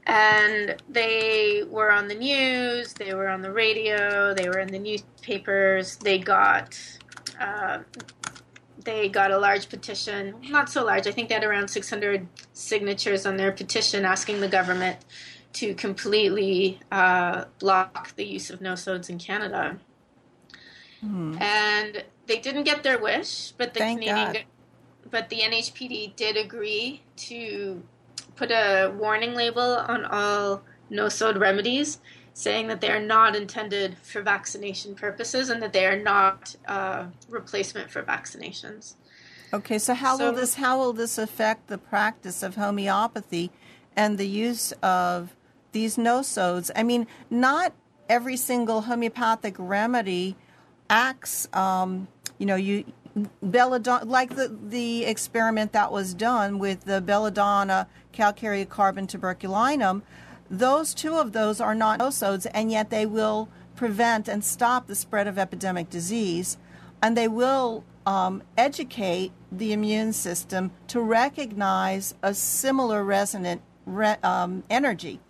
And they were on the news, they were on the radio, they were in the newspapers. They got they got a large petition, not so large, I think they had around 600 signatures on their petition asking the government to completely block the use of no-sodes in Canada. And they didn't get their wish, but the NHPD did agree to put a warning label on all no-sode remedies, saying that they are not intended for vaccination purposes and that they are not replacement for vaccinations. Okay, so how will this affect the practice of homeopathy and the use of these no-sodes? I mean, not every single homeopathic remedy acts, belladonna, like the experiment that was done with the belladonna calcareous carbon tuberculinum. Those two of those are not no-sodes, and yet they will prevent and stop the spread of epidemic disease, and they will educate the immune system to recognize a similar resonant energy.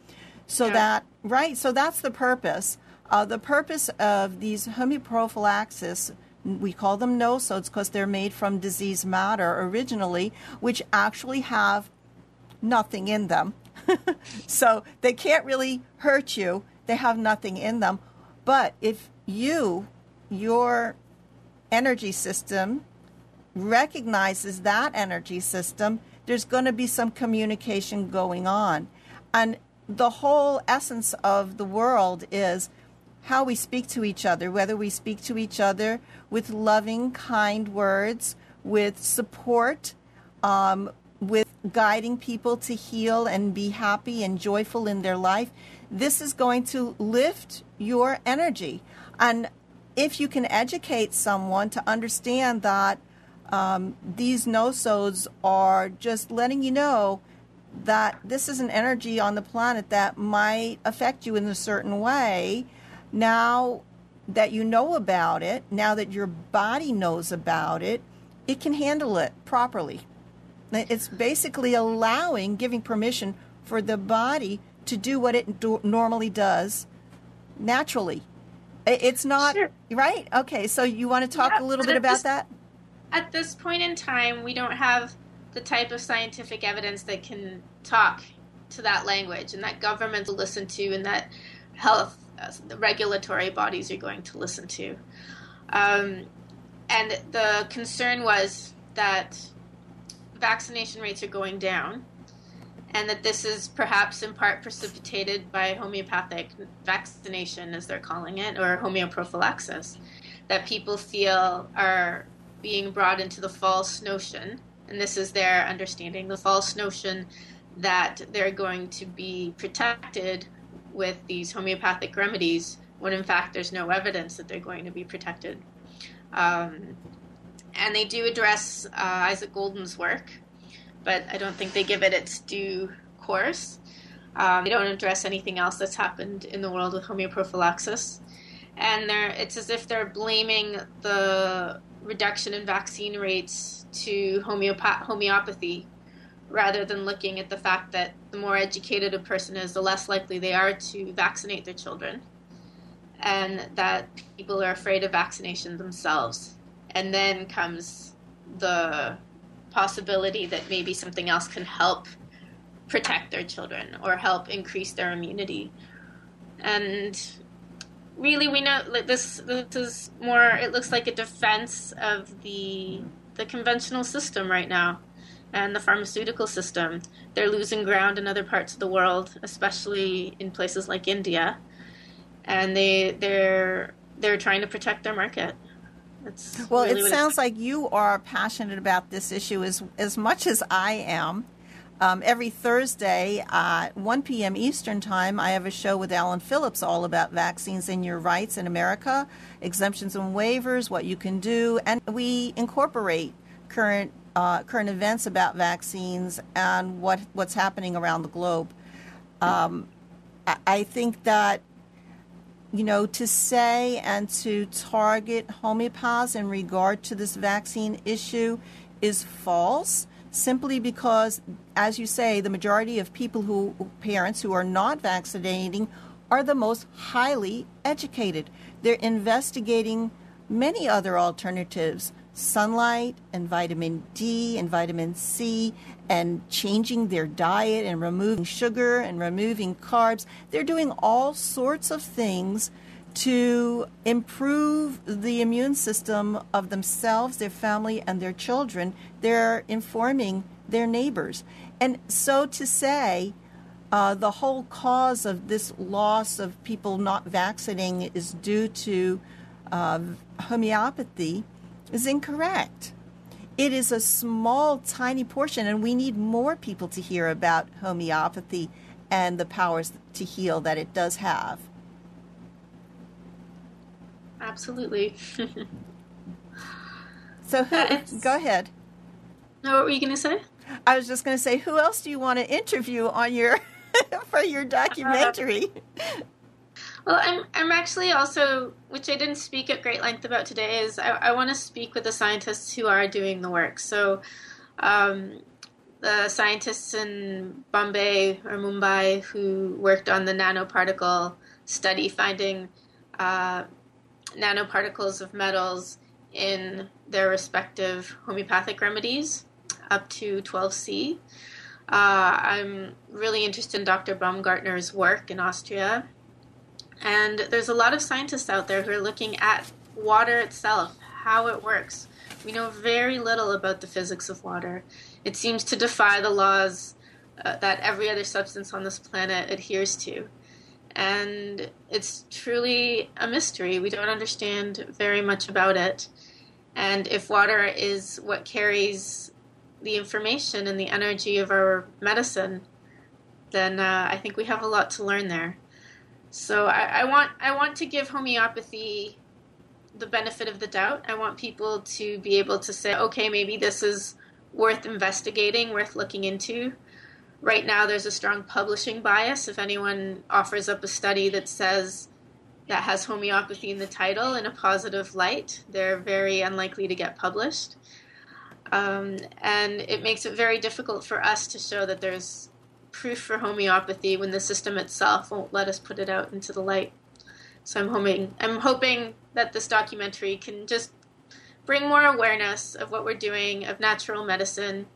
So that's the purpose. The purpose of these homeoprophylaxis, we call them no-sodes because they're made from disease matter originally, which actually have nothing in them. So they can't really hurt you. They have nothing in them. But if your energy system recognizes that energy system, there's going to be some communication going on. And the whole essence of the world is how we speak to each other, whether we speak to each other with loving, kind words, with support, with guiding people to heal and be happy and joyful in their life. This is going to lift your energy. And if you can educate someone to understand that these no-sodes are just letting you know that this is an energy on the planet that might affect you in a certain way, now that you know about it, now that your body knows about it, it can handle it properly. It's basically giving permission for the body to do what it normally does naturally. It's not, sure. Right? Okay, so you want to talk a little bit about that? At this point in time, we don't have the type of scientific evidence that can talk to that language and that governments will listen to and that health, the regulatory bodies are going to listen to. And the concern was that vaccination rates are going down and that this is perhaps in part precipitated by homeopathic vaccination, as they're calling it, or homeoprophylaxis, that people feel are being brought into the false notion, and this is their understanding, the false notion that they're going to be protected with these homeopathic remedies, when in fact there's no evidence that they're going to be protected. And they do address Isaac Golden's work, but I don't think they give it its due course. They don't address anything else that's happened in the world with homeoprophylaxis. And it's as if they're blaming the reduction in vaccine rates to homeopathy, rather than looking at the fact that the more educated a person is, the less likely they are to vaccinate their children, and that people are afraid of vaccination themselves. And then comes the possibility that maybe something else can help protect their children or help increase their immunity. And really, we know that this is more, it looks like a defense of the conventional system right now and the pharmaceutical system. They're losing ground in other parts of the world, especially in places like India, and they're trying to protect their market. Well, really, it sounds like you are passionate about this issue as much as I am. Every Thursday at 1 p.m. Eastern Time, I have a show with Alan Phillips all about vaccines and your rights in America, exemptions and waivers, what you can do, and we incorporate current events about vaccines and what's happening around the globe. I think that, to say and to target homeopaths in regard to this vaccine issue is false, simply because, as you say, the majority of parents who are not vaccinating are the most highly educated. They're investigating many other alternatives sunlight and vitamin D and vitamin C and changing their diet and removing sugar and removing carbs. They're doing all sorts of things to improve the immune system of themselves, their family, and their children. They're informing their neighbors. And so to say, the whole cause of this loss of people not vaccinating is due to homeopathy is incorrect. It is a small, tiny portion, and we need more people to hear about homeopathy and the powers to heal that it does have. Absolutely. So go ahead. No, what were you going to say? I was just going to say, who else do you want to interview on your for your documentary? Well, I'm actually also, which I didn't speak at great length about today, is I want to speak with the scientists who are doing the work. So the scientists in Bombay or Mumbai who worked on the nanoparticle study, finding nanoparticles of metals in their respective homeopathic remedies up to 12C. I'm really interested in Dr. Baumgartner's work in Austria. And there's a lot of scientists out there who are looking at water itself, how it works. We know very little about the physics of water. It seems to defy the laws that every other substance on this planet adheres to. And it's truly a mystery. We don't understand very much about it. And if water is what carries the information and the energy of our medicine, then I think we have a lot to learn there. So I want to give homeopathy the benefit of the doubt. I want people to be able to say, okay, maybe this is worth investigating, worth looking into. Right now, there's a strong publishing bias. If anyone offers up a study that says that has homeopathy in the title in a positive light, they're very unlikely to get published. And it makes it very difficult for us to show that there's proof for homeopathy when the system itself won't let us put it out into the light. So I'm hoping that this documentary can just bring more awareness of what we're doing, of natural medicine,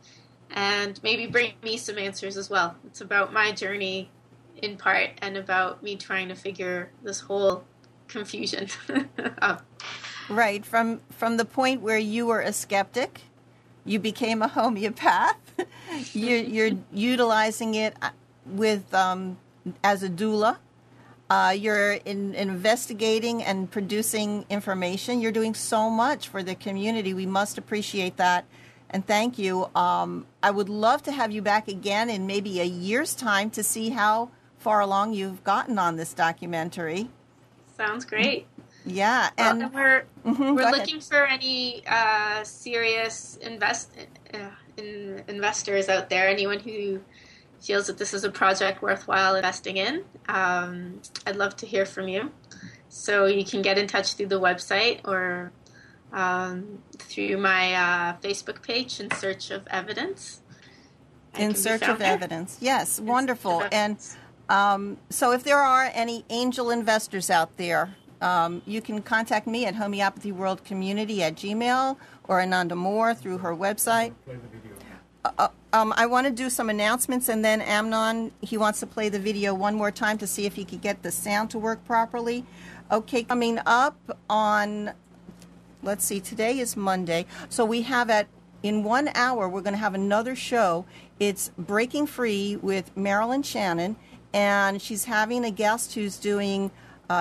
and maybe bring me some answers as well. It's about my journey in part and about me trying to figure this whole confusion up. Right. From the point where you were a skeptic, you became a homeopath. You're utilizing it with as a doula. You're investigating and producing information. You're doing so much for the community. We must appreciate that. And thank you. I would love to have you back again in maybe a year's time to see how far along you've gotten on this documentary. Sounds great. Yeah, and we're looking for any serious investors out there. Anyone who feels that this is a project worthwhile investing in. I'd love to hear from you. So you can get in touch through the website or through my Facebook page, In Search of Evidence. In Search of Evidence. Yes, wonderful. And so if there are any angel investors out there, you can contact me at homeopathyworldcommunity@gmail or Ananda Moore through her website. I want to do some announcements, and then Amnon, he wants to play the video one more time to see if he could get the sound to work properly. Okay, coming up on, let's see, today is Monday. So we have in 1 hour, we're going to have another show. It's Breaking Free with Marilyn Shannon, and she's having a guest who's doing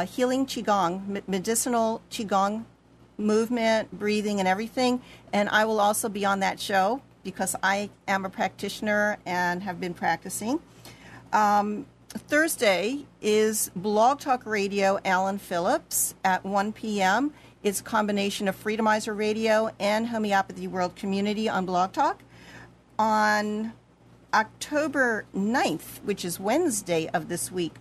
healing Qigong, medicinal Qigong movement, breathing, and everything. And I will also be on that show because I am a practitioner and have been practicing. Thursday is Blog Talk Radio, Alan Phillips at 1 p.m. It's a combination of Freedomizer Radio and Homeopathy World Community on Blog Talk. On October 9th, which is Wednesday of this week,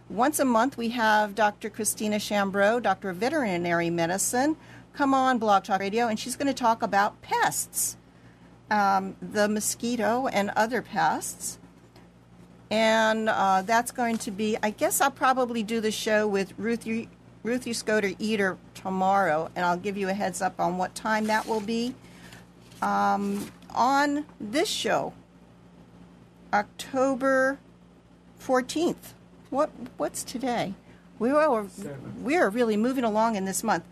once a month we have Dr. Christina Chambreau, Doctor of Veterinary Medicine, come on Blog Talk Radio, and she's going to talk about pests, the mosquito and other pests. And that's going to be, I guess I'll probably do the show with Ruthie Ruthie Scoter Eater tomorrow, and I'll give you a heads up on what time that will be. On this show, October 14th. What's today? We are really moving along in this month.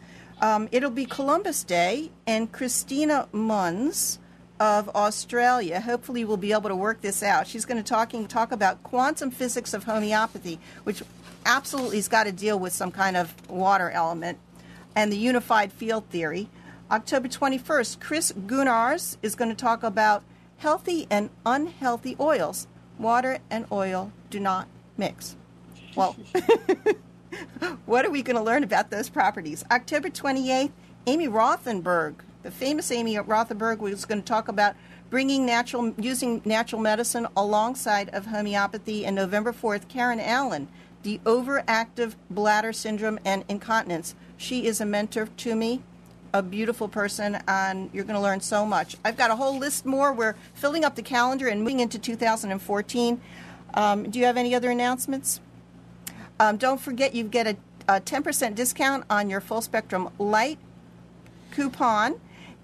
It'll be Columbus Day, and Christina Munns of Australia hopefully will be able to work this out. She's going to talk about quantum physics of homeopathy, which absolutely has got to deal with some kind of water element, and the unified field theory. October 21st, Chris Gunnars is going to talk about healthy and unhealthy oils. Water and oil do not mix. Well, what are we going to learn about those properties? October 28th, Amy Rothenberg, the famous Amy Rothenberg, was going to talk about using natural medicine alongside of homeopathy. And November 4th, Karen Allen, the overactive bladder syndrome and incontinence. She is a mentor to me, a beautiful person, and you're going to learn so much. I've got a whole list more. We're filling up the calendar and moving into 2014. Do you have any other announcements? Don't forget, you get a 10% discount on your Full Spectrum Light coupon.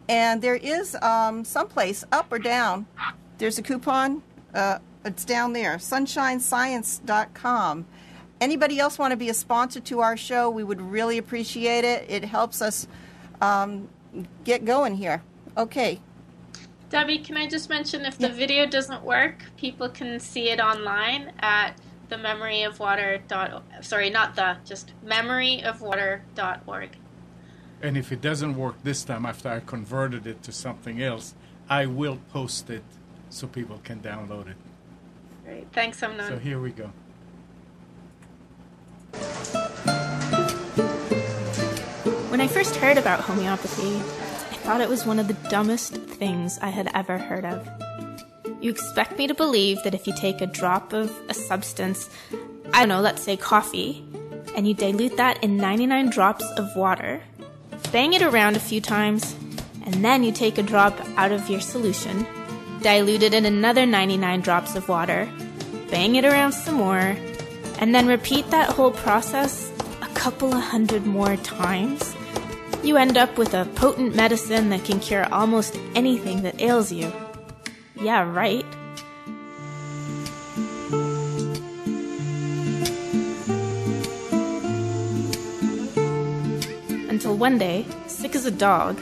And there is someplace up or down. There's a coupon. It's down there, sunshinescience.com. Anybody else want to be a sponsor to our show? We would really appreciate it. It helps us get going here. Okay. Debbie, can I just mention, if the video doesn't work, people can see it online at memoryofwater.org. And if it doesn't work this time, after I converted it to something else, I will post it so people can download it. Great. Thanks, Amnon. So here we go. When I first heard about homeopathy, I thought it was one of the dumbest things I had ever heard of. You expect me to believe that if you take a drop of a substance, I don't know, let's say coffee, and you dilute that in 99 drops of water, bang it around a few times, and then you take a drop out of your solution, dilute it in another 99 drops of water, bang it around some more, and then repeat that whole process a couple of hundred more times, you end up with a potent medicine that can cure almost anything that ails you. Yeah, right. Until one day, sick as a dog,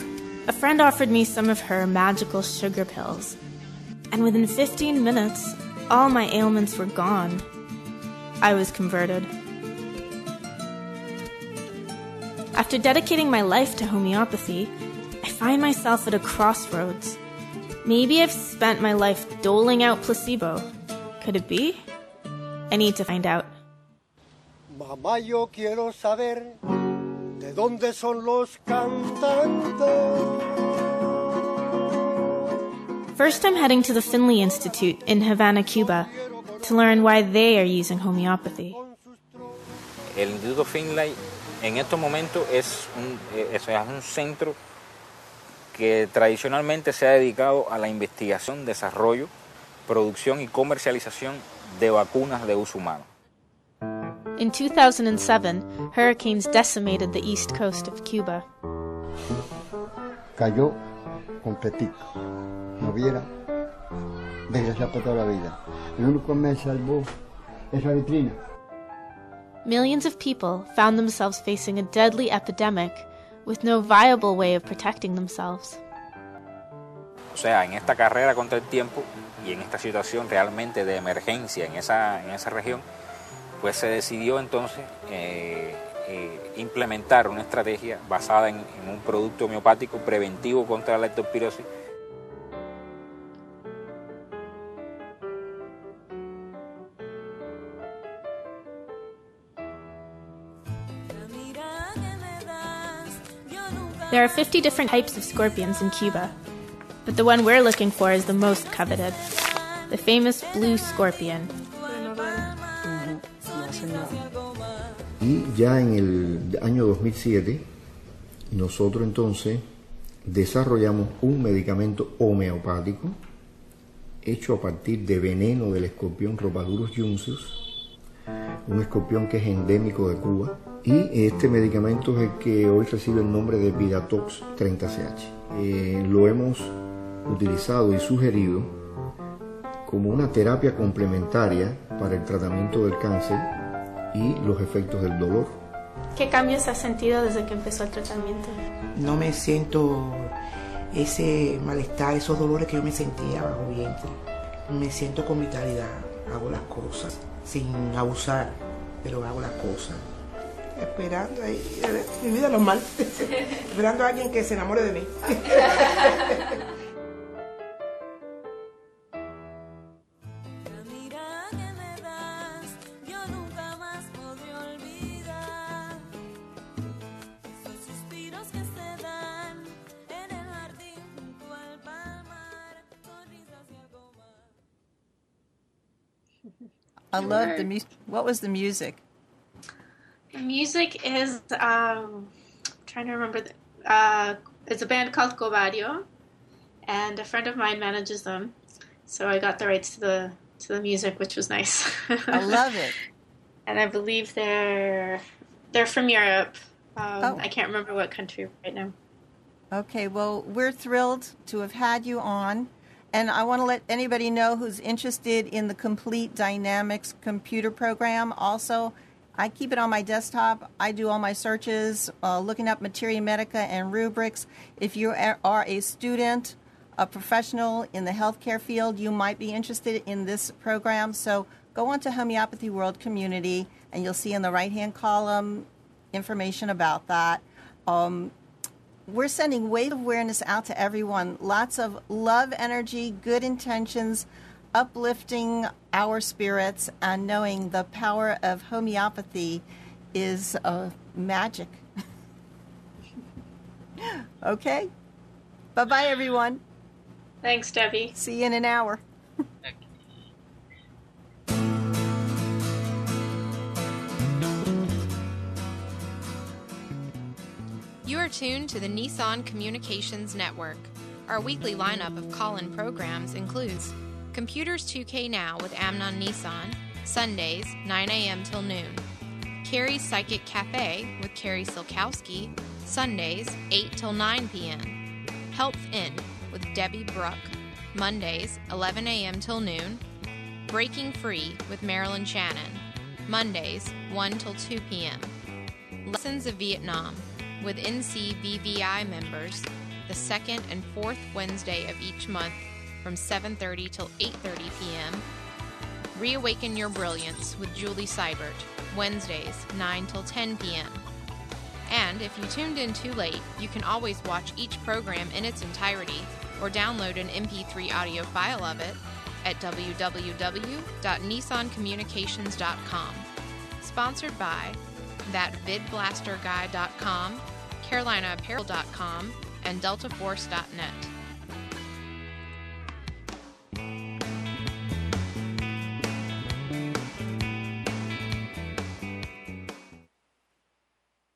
a friend offered me some of her magical sugar pills. And within 15 minutes, all my ailments were gone. I was converted. After dedicating my life to homeopathy, I find myself at a crossroads. Maybe I've spent my life doling out placebo. Could it be? I need to find out. Mamá, yo quiero saber de dónde son los cantantes. First, I'm heading to the Finley Institute in Havana, Cuba, to learn why they are using homeopathy. El Instituto Finlay en estos momentos es un centro que tradicionalmente se ha dedicado a la investigación, desarrollo, producción y comercialización de vacunas de uso humano. In 2007, hurricanes decimated the east coast of Cuba. Cayó completico. No hubiera desgraciado por toda la vida. El único que me salvó es la vitrina. Millions of people found themselves facing a deadly epidemic with no viable way of protecting themselves. O sea, en esta carrera contra el tiempo y en esta situación realmente de emergencia en esa región, pues se decidió entonces implementar una estrategia basada en un producto homeopático preventivo contra la leptospirosis. There are 50 different types of scorpions in Cuba, but the one we're looking for is the most coveted, the famous blue scorpion. Y ya en el año 2007, nosotros entonces desarrollamos un medicamento homeopático hecho a partir de veneno del escorpión Rhopadurus juncus, un escorpión que es endémico de Cuba, Y este medicamento es el que hoy recibe el nombre de Vidatox 30CH. Lo hemos utilizado y sugerido como una terapia complementaria para el tratamiento del cáncer y los efectos del dolor. ¿Qué cambios has sentido desde que empezó el tratamiento? No me siento ese malestar, esos dolores que yo me sentía bajo vientre. Me siento con vitalidad, hago las cosas sin abusar, pero hago las cosas. Esperando ahí, mi vida normal, esperando a alguien que se enamore de mí. I love the music. What was the music? The music is trying to remember. It's a band called Covario, and a friend of mine manages them. So I got the rights to the music, which was nice. I love it. And I believe they're from Europe. I can't remember what country right now. Okay, well, we're thrilled to have had you on. And I want to let anybody know who's interested in the Complete Dynamics computer program. Also, I keep it on my desktop. I do all my searches, looking up materia medica and rubrics. If you are a student, a professional in the healthcare field, you might be interested in this program. So go on to Homeopathy World Community, and you'll see in the right-hand column information about that. We're sending wave awareness out to everyone. Lots of love, energy, good intentions, uplifting our spirits, and knowing the power of homeopathy is magic. Okay? Bye-bye, everyone. Thanks, Debbie. See you in an hour. You are tuned to the Nissan Communications Network. Our weekly lineup of call-in programs includes Computers 2K Now with Amnon Nissan, Sundays, 9 a.m. till noon. Carrie's Psychic Cafe with Carrie Silkowski, Sundays, 8 till 9 p.m. Health In with Debbie Bruck, Mondays, 11 a.m. till noon. Breaking Free with Marilyn Shannon, Mondays, 1 till 2 p.m. Lessons of Vietnam with NCVVI members the second and fourth Wednesday of each month from 7:30 till 8:30 p.m. Reawaken Your Brilliance with Julie Seibert, Wednesdays, 9 till 10 p.m. And if you tuned in too late, you can always watch each program in its entirety or download an MP3 audio file of it at www.nissancommunications.com. Sponsored by ThatVidBlasterGuy.com, CarolinaApparel.com, and DeltaForce.net.